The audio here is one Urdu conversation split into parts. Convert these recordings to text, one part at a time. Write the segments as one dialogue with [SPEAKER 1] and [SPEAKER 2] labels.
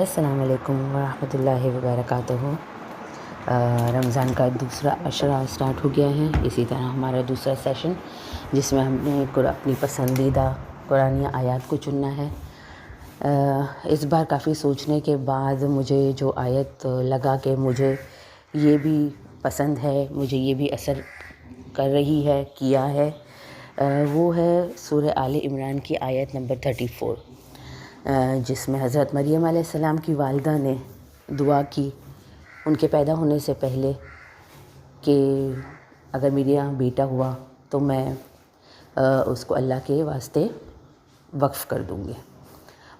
[SPEAKER 1] السلام علیکم ورحمۃ اللہ وبرکاتہ۔ رمضان کا دوسرا عشرہ سٹارٹ ہو گیا ہے، اسی طرح ہمارا دوسرا سیشن جس میں ہم نے اپنی پسندیدہ قرآنی آیات کو چننا ہے۔ اس بار کافی سوچنے کے بعد مجھے جو آیت لگا کہ مجھے یہ بھی پسند ہے، مجھے یہ بھی اثر کر رہی ہے، کیا ہے، وہ ہے سورہ آل عمران کی آیت نمبر 34، جس میں حضرت مریم علیہ السلام کی والدہ نے دعا کی ان کے پیدا ہونے سے پہلے کہ اگر میرے یہاں بیٹا ہوا تو میں اس کو اللہ کے واسطے وقف کر دوں گی،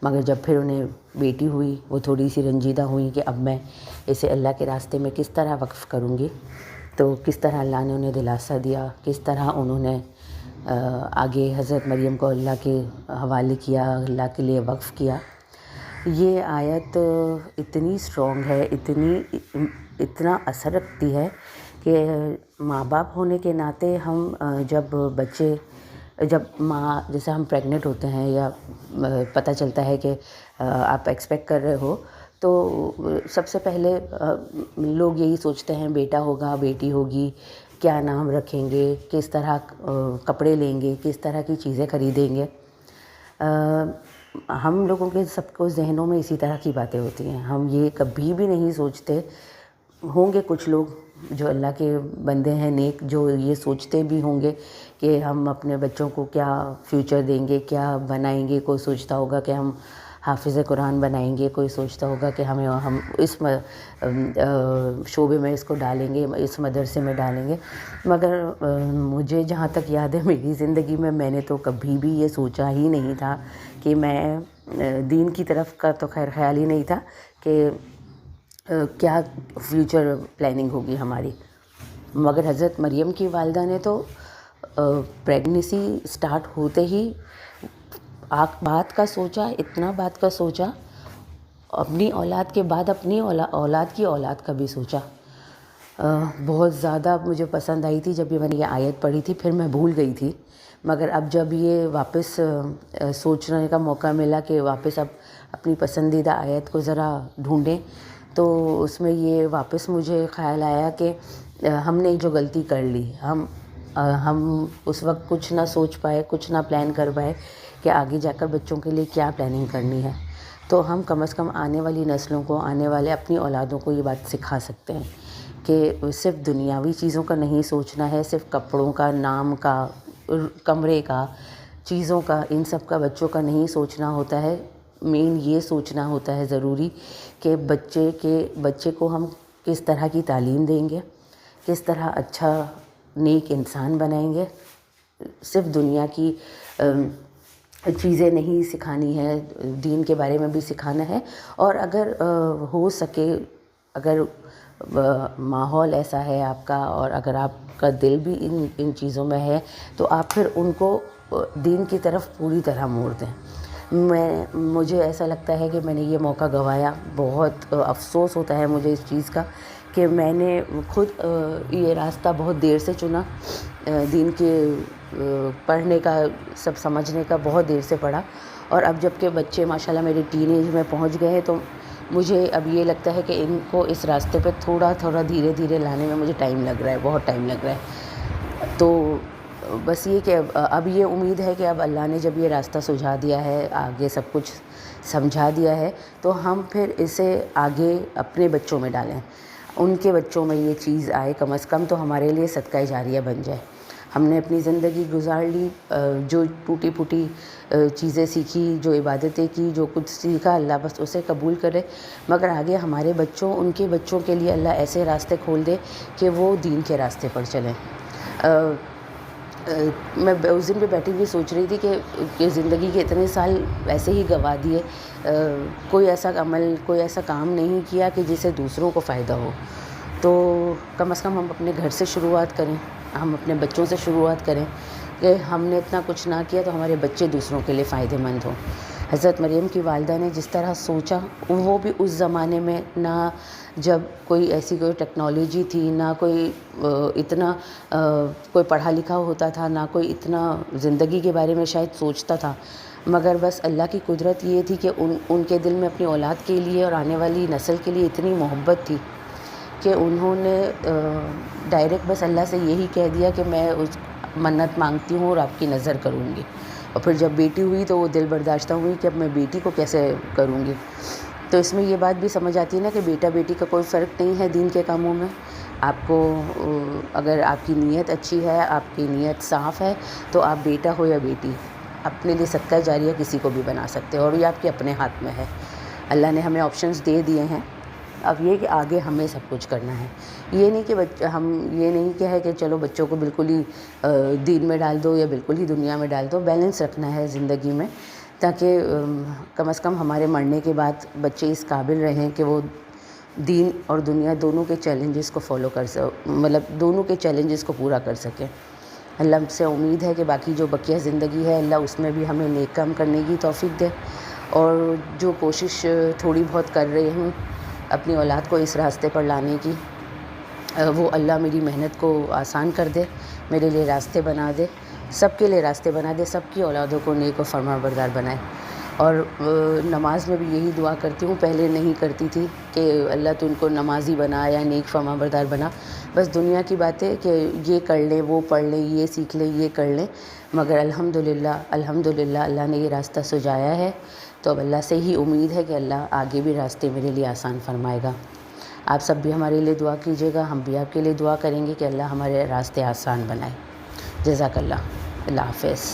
[SPEAKER 1] مگر جب پھر انہیں بیٹی ہوئی وہ تھوڑی سی رنجیدہ ہوئی کہ اب میں اسے اللہ کے راستے میں کس طرح وقف کروں گی، تو کس طرح اللہ نے انہیں دلاسا دیا، کس طرح انہوں نے آگے حضرت مریم کو اللہ کے حوالے کیا، اللہ کے لیے وقف کیا۔ یہ آیت اتنی اسٹرانگ ہے، اتنا اثر رکھتی ہے کہ ماں باپ ہونے کے ناطے ہم جب ماں جیسے ہم پریگننٹ ہوتے ہیں یا پتہ چلتا ہے کہ آپ ایکسپیکٹ کر رہے ہو، تو سب سے پہلے لوگ یہی سوچتے ہیں بیٹا ہوگا، بیٹی ہوگی، کیا نام رکھیں گے، کس طرح کپڑے لیں گے، کس طرح کی چیزیں خریدیں گے۔ ہم لوگوں کے سب کو ذہنوں میں اسی طرح کی باتیں ہوتی ہیں، ہم یہ کبھی بھی نہیں سوچتے، ہوں گے کچھ لوگ جو اللہ کے بندے ہیں نیک، جو یہ سوچتے بھی ہوں گے کہ ہم اپنے بچوں کو کیا فیوچر دیں گے، کیا بنائیں گے۔ کوئی سوچتا ہوگا کہ ہم حافظ قرآن بنائیں گے، کوئی سوچتا ہوگا کہ ہم اس شعبے میں اس کو ڈالیں گے، اس مدرسے میں ڈالیں گے، مگر مجھے جہاں تک یاد ہے میری زندگی میں نے تو کبھی بھی یہ سوچا ہی نہیں تھا کہ میں دین کی طرف کا تو خیر خیال ہی نہیں تھا کہ کیا فیوچر پلاننگ ہوگی ہماری۔ مگر حضرت مریم کی والدہ نے تو پریگنیسی سٹارٹ ہوتے ہی بات کا سوچا، اتنا بات کا سوچا، اپنی اولاد کے بعد اپنی اولاد کی اولاد کا بھی سوچا۔ بہت زیادہ مجھے پسند آئی تھی جب میں نے یہ آیت پڑھی تھی، پھر میں بھول گئی تھی، مگر اب جب یہ واپس سوچنے کا موقع ملا کہ واپس اب اپنی پسندیدہ آیت کو ذرا ڈھونڈیں، تو اس میں یہ واپس مجھے خیال آیا کہ ہم نے جو غلطی کر لی، ہم اس وقت کچھ نہ سوچ پائے، کچھ نہ پلان کر پائے کہ آگے جا کر بچوں کے لیے کیا پلاننگ کرنی ہے۔ تو ہم کم از کم آنے والی نسلوں کو، آنے والے اپنی اولادوں کو یہ بات سکھا سکتے ہیں کہ صرف دنیاوی چیزوں کا نہیں سوچنا ہے، صرف کپڑوں کا، نام کا، کمرے کا، چیزوں کا، ان سب کا بچوں کا نہیں سوچنا ہوتا ہے۔ مین یہ سوچنا ہوتا ہے ضروری کہ بچے کو ہم کس طرح کی تعلیم دیں گے، کس طرح اچھا نیک انسان بنائیں گے۔ صرف دنیا کی چیزیں نہیں سکھانی ہے، دین کے بارے میں بھی سکھانا ہے، اور اگر ہو سکے، اگر ماحول ایسا ہے آپ کا اور اگر آپ کا دل بھی ان چیزوں میں ہے تو آپ پھر ان کو دین کی طرف پوری طرح موڑ دیں۔ مجھے ایسا لگتا ہے کہ میں نے یہ موقع گنوایا، بہت افسوس ہوتا ہے مجھے اس چیز کا کہ میں نے خود یہ راستہ بہت دیر سے چنا، دین کے پڑھنے کا، سب سمجھنے کا بہت دیر سے پڑھا، اور اب جب کہ بچے ماشاءاللہ میرے ٹین ایج میں پہنچ گئے ہیں تو مجھے اب یہ لگتا ہے کہ ان کو اس راستے پہ تھوڑا دھیرے دھیرے لانے میں مجھے ٹائم لگ رہا ہے، بہت ٹائم لگ رہا ہے۔ تو بس یہ کہ اب یہ امید ہے کہ اب اللہ نے جب یہ راستہ سجھا دیا ہے، آگے سب کچھ سمجھا دیا ہے، تو ہم پھر اسے آگے اپنے بچوں میں ڈالیں، ان کے بچوں میں یہ چیز آئے، کم از کم تو ہمارے لیے صدقہ جاریہ بن جائے۔ ہم نے اپنی زندگی گزار لی، جو ٹوٹی پھوٹی چیزیں سیکھی، جو عبادتیں کی، جو کچھ سیکھا، اللہ بس اسے قبول کرے، مگر آگے ہمارے بچوں، ان کے بچوں کے لیے اللہ ایسے راستے کھول دے کہ وہ دین کے راستے پر چلیں۔ میں اس دن پہ بیٹھی ہوئی سوچ رہی تھی کہ زندگی کے اتنے سال ایسے ہی گنوا دیے، کوئی ایسا عمل، کوئی ایسا کام نہیں کیا کہ جس سے دوسروں کو فائدہ ہو، تو کم از کم ہم اپنے گھر سے شروعات کریں، ہم اپنے بچوں سے شروعات کریں کہ ہم نے اتنا کچھ نہ کیا تو ہمارے بچے دوسروں کے لیے فائدہ مند ہوں۔ حضرت مریم کی والدہ نے جس طرح سوچا، وہ بھی اس زمانے میں نہ جب کوئی ایسی کوئی ٹیکنالوجی تھی، نہ کوئی اتنا کوئی پڑھا لکھا ہوتا تھا، نہ کوئی اتنا زندگی کے بارے میں شاید سوچتا تھا۔ مگر بس اللہ کی قدرت یہ تھی کہ ان کے دل میں اپنی اولاد کے لیے اور آنے والی نسل کے لیے اتنی محبت تھی کہ انہوں نے ڈائریکٹ بس اللہ سے یہی کہہ دیا کہ میں اس منت مانگتی ہوں اور آپ کی نظر کروں گی. اور پھر جب بیٹی ہوئی تو وہ دل برداشتہ ہوئی کہ اب میں بیٹی کو کیسے کروں گی. تو اس میں یہ بات بھی سمجھ آتی ہے نا کہ بیٹا بیٹی کا کوئی فرق نہیں ہے دین کے کاموں میں. آپ کو اگر آپ کی نیت اچھی ہے، آپ کی نیت صاف ہے، تو آپ بیٹا ہو یا بیٹی اپنے لیے صدقہ جاریہ کسی کو بھی بنا سکتے ہو، اور یہ آپ کے اپنے ہاتھ میں ہے. اللہ نے ہمیں آپشنز دے دیے ہیں، اب یہ کہ آگے ہمیں سب کچھ کرنا ہے. یہ نہیں کہ ہم یہ نہیں کہ ہے کہ چلو بچوں کو بالکل ہی دین میں ڈال دو یا بالکل ہی دنیا میں ڈال دو. بیلنس رکھنا ہے زندگی میں، تاکہ کم از کم ہمارے مرنے کے بعد بچے اس قابل رہیں کہ وہ دین اور دنیا دونوں کے چیلنجز کو مطلب دونوں کے چیلنجز کو پورا کر سکیں. اللہ سے امید ہے کہ باقی جو بقیہ زندگی ہے اللہ اس میں بھی ہمیں نیک کام کرنے کی توفیق دے، اور جو کوشش تھوڑی بہت کر رہے ہوں اپنی اولاد کو اس راستے پر لانے کی، وہ اللہ میری محنت کو آسان کر دے، میرے لیے راستے بنا دے، سب کے لیے راستے بنا دے، سب کی اولادوں کو نیک و فرما بردار بنائے. اور نماز میں بھی یہی دعا کرتی ہوں، پہلے نہیں کرتی تھی کہ اللہ تو ان کو نمازی بنا یا نیک فرما بردار بنا. بس دنیا کی باتیں کہ یہ کر لیں، وہ پڑھ لیں، یہ سیکھ لیں، یہ کر لیں. مگر الحمدللہ اللہ نے یہ راستہ سجایا ہے، تو اب اللہ سے ہی امید ہے کہ اللہ آگے بھی راستے میرے لیے آسان فرمائے گا. آپ سب بھی ہمارے لیے دعا کیجیے گا، ہم بھی آپ کے لیے دعا کریں گے کہ اللہ ہمارے راستے آسان بنائے. جزاک اللہ. اللہ حافظ.